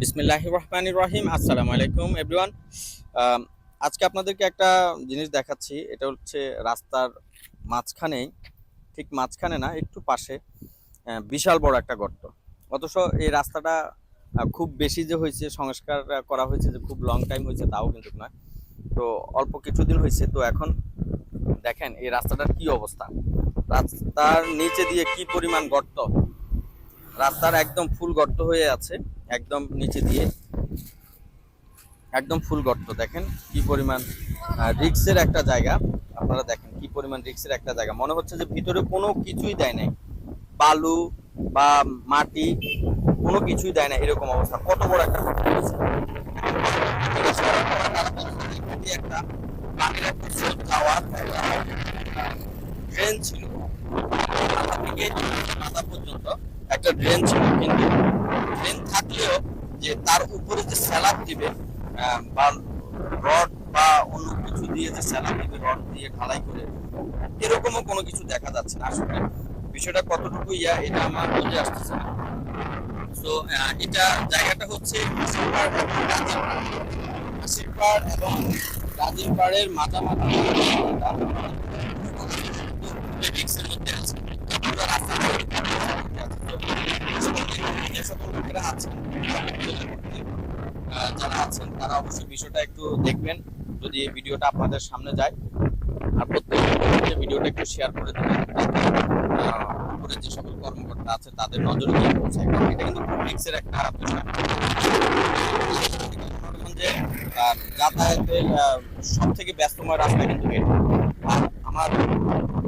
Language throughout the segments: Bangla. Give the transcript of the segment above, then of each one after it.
বিসমিল্লাহির রহমানির রহিম। আসসালামু আলাইকুম এভরিওয়ান। আজকে আপনাদেরকে একটা জিনিস দেখাচ্ছি। এটা হচ্ছে রাস্তার মাঝখানেই, ঠিক মাঝখানে না, একটু পাশে বিশাল বড় একটা গর্ত। অথচ এই রাস্তাটা খুব বেশি যে হয়েছে, সংস্কার করা হয়েছে যে খুব লং টাইম হয়েছে তাও কিন্তু নয়। তো অল্প কিছুদিন হয়েছে। তো এখন দেখেন এই রাস্তাটার কি অবস্থা। রাস্তার নিচে দিয়ে কি পরিমাণ গর্ত, রাস্তার একদম ফুল গর্ত হয়ে আছে। একদম নিচে দিয়ে একদম ফুল গর্ত। দেখেন কি পরিমাণ রিক্সের একটা জায়গা। আপনারা দেখেন কি পরিমাণ রিক্সের একটা জায়গা। মনে হচ্ছে যে ভিতরে কোনো কিছুই দেয় নাই, বালু বা মাটি কোনো কিছুই দেয় না, এরকম অবস্থা। কত বড় একটা গর্ত হয়েছে। একটা পানির একটা স্রোত যাওয়ার ড্রেন ছিল, মাথা থেকে মাথা পর্যন্ত একটা ড্রেন ছিল। কিন্তু ড্রেন থাকলেও যে তার উপরে যে স্ল্যাব দিবে বা রড বা অন্য কিছু দিয়ে যে স্ল্যাব দিবে, রড দিয়ে ঢালাই করে, এরকমও কোনো কিছু দেখা যাচ্ছে না। আসলে বিষয়টা কতটুকু এটা আমার বুঝে আসতেছে না। তো এটা জায়গাটা হচ্ছে হাসিরপাড় এবং রাজিরপাড়ের মাঝামাঝি রিক্সের মধ্যে আছে। পুরো রাস্তা যে সকল লোকেরা আছেন, যারা আছেন তারা অবশ্যই বিষয়টা একটু দেখবেন যদি এই ভিডিওটা আপনাদের সামনে যায়। আর প্রত্যেক ভিডিওটা একটু শেয়ার করে দেবেন, উপরে যে সকল কর্মকর্তা আছে তাদের নজরে গিয়ে পৌঁছায়। কারণ এটা কিন্তু রিক্সের একটা বিষয়। যে যাতায়াতের সব থেকে ব্যস্তময় রাস্তা কিন্তু এটা। আর আমার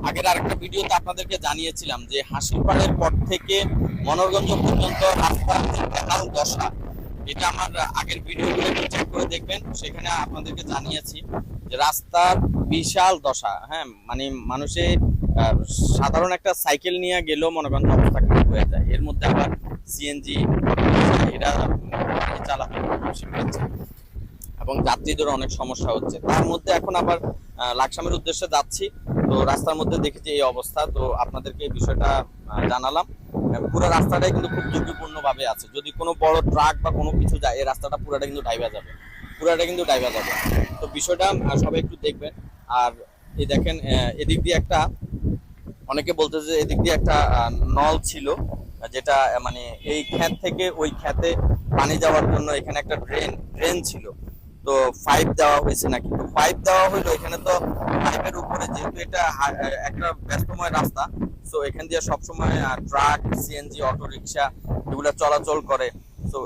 আগের আরেকটা ভিডিওতে আপনাদেরকে জানিয়েছিলাম যে হাসিরপাড়ের পর থেকে মনোরগঞ্জ পর্যন্ত রাস্তার যে বেহাল দশা, এটা আমার আগের ভিডিওগুলো একটু চেক করে দেখবেন। সেখানে আপনাদেরকে জানিয়েছি যে রাস্তার বিশাল দশা। হ্যাঁ, মানে মানুষে সাধারণ একটা সাইকেল নিয়ে গেলেও মনোরগঞ্জ অবস্থা খারাপ হয়ে যায়। এর মধ্যে আবার সিএনজি এরা চালাতে শিখেছে এবং যাত্রীদের অনেক সমস্যা হচ্ছে। তার মধ্যে এখন আবার লাকসামের উদ্দেশ্যে যাচ্ছি, তো রাস্তার মধ্যে দেখেছি এই অবস্থা। তো আপনাদেরকে এই বিষয়টা জানালাম। পুরো রাস্তাটাই কিন্তু খুব ঝুঁকিপূর্ণ ভাবে আছে। যদি কোনো বড় ট্রাক বা কোনো কিছু যায়, এই রাস্তাটা পুরাটা কিন্তু ডাইভা যাবে, পুরাটা কিন্তু ডাইভা যাবে। তো বিষয়টা সবাই একটু দেখবেন। আর এই দেখেন এদিক দিয়ে একটা, অনেকে বলতেছে যে এদিক দিয়ে একটা নল ছিল, যেটা মানে এই ক্ষেত থেকে ওই ক্ষেতে পানি যাওয়ার জন্য এখানে একটা ড্রেন ছিল। তো পাইপ দেওয়া হয়েছে না, কিন্তু পাইপ দেওয়া হইলো এখানে। তো পাইপের উপরে যেহেতু এটা একটা ব্যস্তময় রাস্তা, তো এখান দিয়ে সবসময় ট্রাক, সিএনজি, অটো রিক্সা এগুলা চলাচল করে। তো